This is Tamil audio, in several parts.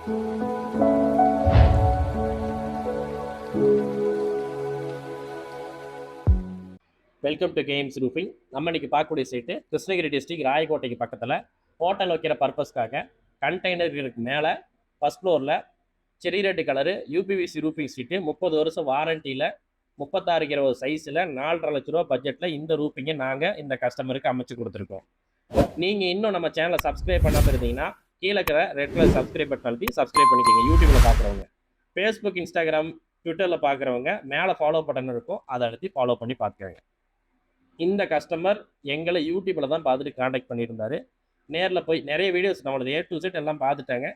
Welcome to கேஎம்ஸ் roofing. நம்ம இன்னைக்கு பார்க்கக்கூடிய சைட்டு கிருஷ்ணகிரி டிஸ்ட்ரிக்ட் ராயக்கோட்டைக்கு பக்கத்தில் ஹோட்டல் வைக்கிற பர்பஸ்க்காக கண்டெய்னருக்கு மேலே ஃபஸ்ட் ஃப்ளோரில் cherry red colour UPVC roofing sheet 30 வருஷம் வாரண்டியில் 36 சைஸில் 4.5 லட்ச ரூபா பட்ஜெட்டில் இந்த ரூஃபிங்கை நாங்கள் இந்த கஸ்டமருக்கு அமைச்சு கொடுத்துருக்கோம். நீங்கள் இன்னும் நம்ம சேனலை சப்ஸ்கிரைப் பண்ணாமல் இருந்தீங்கன்னா கீழே இருக்கிற ரெட் கலர் சப்ஸ்கிரைப் பட்டன் அழுத்தி சப்ஸ்கிரைப் பண்ணிக்கோங்க. யூடியூப்பில் பார்க்குறவங்க, ஃபேஸ்புக், இன்ஸ்டாகிராம், ட்விட்டரில் பார்க்குறவங்க மேலே ஃபாலோ பட்டன் இருக்கும், அதை அழுத்தி ஃபாலோ பண்ணி பார்த்துக்கோங்க. இந்த கஸ்டமர் எங்களை யூடியூப்பில் தான் பார்த்துட்டு காண்டாக்ட் பண்ணியிருந்தாரு. நேரில் போய் நிறைய வீடியோஸ் நம்மளது A to Z எல்லாம் பார்த்துட்டாங்க.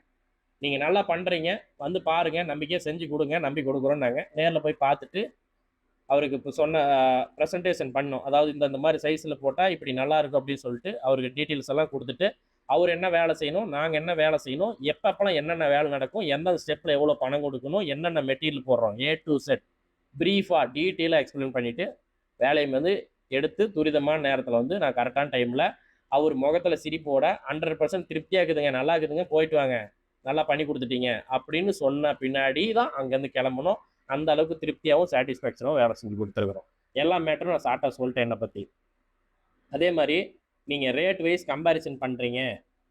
நீங்கள் நல்லா பண்ணுறீங்க, வந்து பாருங்கள், நம்பிக்கையாக செஞ்சு கொடுங்க, நம்பி கொடுக்குறோன்னாங்க. நேரில் போய் பார்த்துட்டு அவருக்கு இப்போ சொன்ன ப்ரெசன்டேஷன் பண்ணோம். அதாவது இந்த மாதிரி சைஸில் போட்டால் இப்படி நல்லாயிருக்கும் அப்படின்னு சொல்லிட்டு அவருக்கு டீட்டெயில்ஸ் எல்லாம் கொடுத்துட்டு அவர் என்ன வேலை செய்யணும், நாங்கள் என்ன வேலை செய்யணும், எப்பப்பெல்லாம் என்னென்ன வேலை நடக்கும், எந்தெந்த ஸ்டெப்பில் எவ்வளோ பணம் கொடுக்கணும், என்னென்ன மெட்டீரியல் போடுறோம், A to Z ப்ரீஃபாக டீட்டெயிலாக எக்ஸ்பிளைன் பண்ணிவிட்டு வேலையை வந்து எடுத்து துரிதமான நேரத்தில் வந்து நான் கரெக்டான டைமில் அவர் முகத்தில் சிரிப்போட 100% திருப்தியாக இருக்குதுங்க, நல்லா இருக்குதுங்க, போயிட்டு வாங்க, நல்லா பண்ணி கொடுத்துட்டீங்க அப்படின்னு சொன்ன பின்னாடி தான் அங்கேருந்து கிளம்பணும். அந்த அளவுக்கு திருப்தியாகவும் சாட்டிஸ்ஃபேக்ஷனாகவும் வேலை செஞ்சு கொடுத்துருக்குறோம். எல்லா மேட்டரும் நான் ஷார்ட்டாக சொல்லிட்டேன் என்னை பற்றி. அதே மாதிரி நீங்கள் ரேட் வைஸ் கம்பேரிசன் பண்ணுறீங்க,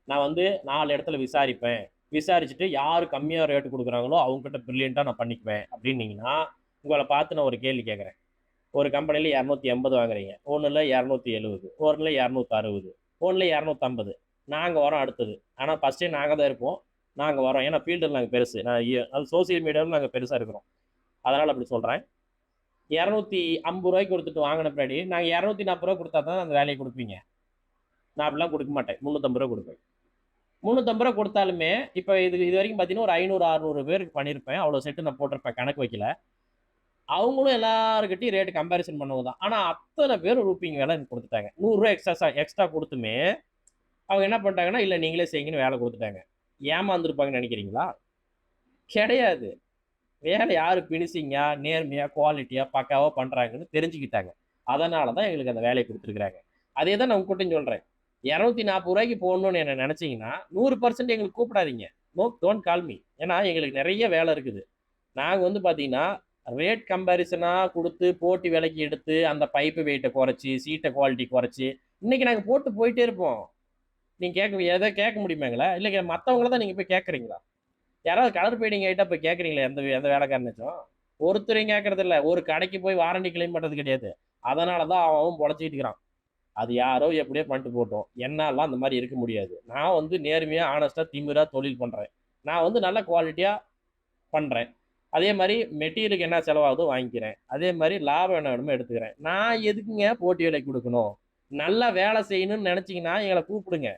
நான் வந்து 4 இடத்துல விசாரிப்பேன், விசாரிச்சுட்டு யார் கம்மியாக ரேட்டு கொடுக்குறாங்களோ அவங்ககிட்ட ப்ரில்லியண்ட்டாக நான் பண்ணிக்குவேன் அப்படின்னீங்கன்னா உங்களை பார்த்து நான் ஒரு கேள்வி கேட்குறேன். ஒரு கம்பெனியில் 280 வாங்குறீங்க, ஒன்றில் 270, ஒன்றில் 260, ஒன்றில் 250. நாங்கள் வரோம் அடுத்தது. ஆனால் ஃபஸ்ட்டே நாங்கள் தான் இருப்போம், நாங்கள் வரோம். ஏன்னா ஃபீல்டில் நாங்கள் பெருசு, அது சோசியல் மீடியாவில் நாங்கள் பெருசாக இருக்கிறோம். அதனால் அப்படி சொல்கிறேன். 250 ரூபாய்க்கு கொடுத்துட்டு வாங்கின பின்னாடி நாங்கள் 240 ரூபா கொடுத்தா தான் அந்த வேலையை கொடுப்பீங்க. நான் அப்படிலாம் கொடுக்க மாட்டேன், 350 ரூபா கொடுப்பேன். 350 ரூபா கொடுத்தாலுமே இப்போ இது வரைக்கும் பார்த்தீங்கன்னா ஒரு 500-600 பேருக்கு பண்ணியிருப்பேன். அவ்வளோ செட்டு நான் போட்டிருப்பேன், கணக்கு வைக்கல. அவங்களும் எல்லாருக்கிட்டையும் ரேட்டு கம்பேரிசன் பண்ணவங்க தான். ஆனால் அத்தனை பேர் ரூப்பிங் வேலை எனக்கு கொடுத்துட்டாங்க. 100 ரூபா எக்ஸ்ட்ரா கொடுத்துமே அவங்க என்ன பண்ணிட்டாங்கன்னா, இல்லை நீங்களே செய்யுங்கன்னு வேலை கொடுத்துட்டாங்க. ஏமாந்துருப்பாங்கன்னு நினைக்கிறீங்களா? கிடையாது. வேலை யார் பினிஷிங்காக, நேர்மையாக, குவாலிட்டியாக, பக்காவாக பண்ணுறாங்கன்னு தெரிஞ்சுக்கிட்டாங்க. அதனால தான் எங்களுக்கு அந்த வேலையை கொடுத்துருக்குறாங்க. அதே தான் நான் உங்கள்கிட்டையும் சொல்கிறேன். 240 ரூபாய்க்கு போடணும்னு என்ன நினச்சிங்கன்னா 100% எங்களுக்கு கூப்பிடாதீங்க. Don't call me. ஏன்னா எங்களுக்கு நிறைய வேலை இருக்குது. நாங்கள் வந்து பார்த்தீங்கன்னா ரேட் கம்பேரிசனாக கொடுத்து போட்டி விலைக்கு எடுத்து அந்த பைப்பு வெயிட்டை குறைச்சி, சீட்டை குவாலிட்டி குறைச்சி இன்றைக்கி நாங்கள் போட்டு போயிட்டே இருப்போம். நீங்கள் எதை கேட்க முடியுமாங்களா? இல்லை மற்றவங்கள தான் நீங்கள் போய் கேட்குறீங்களா? யாராவது கலர் பெயிண்டிங் ஆகிட்டா போய் கேட்குறீங்களா? எந்த வேலைக்காரனாச்சும் ஒருத்தரையும் கேட்குறதில்ல. ஒரு கடைக்கு போய் வாரண்டி கிளைம் பண்ணுறது கிடையாது. அதனால தான் அவன் பொழைச்சிக்கிட்டு இருக்கிறான். அது யாரோ எப்படியோ பண்ணிட்டு போட்டோம். என்னாலாம் அந்த மாதிரி இருக்க முடியாது. நான் வந்து நேர்மையாக, ஆனஸ்ட்டாக, திமிராக தொழில் பண்ணுறேன். நான் வந்து நல்ல குவாலிட்டியாக பண்ணுறேன். அதே மாதிரி மெட்டீரியலுக்கு என்ன செலவாகுதோ வாங்கிக்கிறேன். அதே மாதிரி லாபம் என்ன வேணுமோ எடுத்துக்கிறேன். நான் எதுக்குங்க போட்டி விலைக்கு கொடுக்கணும்? நல்லா வேலை செய்யணும்னு நினச்சிங்கன்னா எங்களை கூப்பிடுங்க.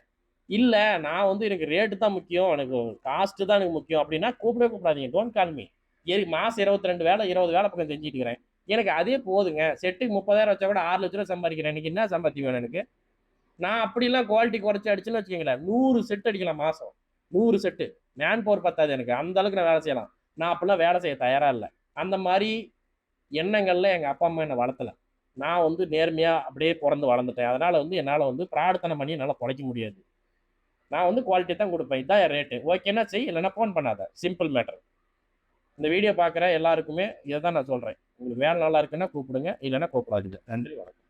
இல்லை நான் வந்து எனக்கு ரேட்டு தான் முக்கியம், எனக்கு காஸ்ட்டு தான் எனக்கு முக்கியம் அப்படின்னா கூப்பிடாதீங்க. Don't call me. மாதம் 22 வேலை 20 வேலை பக்கம் செஞ்சுட்டு இருக்கிறேன். எனக்கு அதே போதுங்க. செட்டுக்கு 30,000 வச்சா கூட 6 லட்ச ரூபா சம்பாதிக்கிறேன். எனக்கு என்ன சம்பாத்தி வேணும் எனக்கு? நான் அப்படிலாம் குவாலிட்டி குறைச்சி அடிச்சுன்னு வச்சுக்கோங்களேன், 100 செட்டு அடிக்கலாம் மாதம். 100 செட்டு. மேன் பவர் பத்தாது எனக்கு. அந்த அளவுக்கு நான் வேலை செய்யலாம். நான் அப்படிலாம் வேலை செய்ய தயாராக இல்லை. அந்த மாதிரி எண்ணங்களில் எங்கள் அப்பா அம்மா என்னை வளர்த்தலை. நான் வந்து நேர்மையாக அப்படியே பிறந்து வளர்ந்துட்டேன். அதனால் வந்து என்னால் வந்து பிரார்த்தனை பண்ணி என்னால் குறைக்க முடியாது. நான் வந்து குவாலிட்டி தான் கொடுப்பேன். இதுதான் என் ரேட்டு. ஓகேன்னா செய், இல்லைன்னா ஃபோன் பண்ணாத. Simple matter. இந்த வீடியோ பார்க்குற எல்லாருக்குமே இதை தான் நான் சொல்கிறேன். உங்களுக்கு வேலை நல்லா இருக்குன்னா கூப்பிடுங்க, இல்லைன்னா கூப்பிடாதீங்க. நன்றி, வணக்கம்.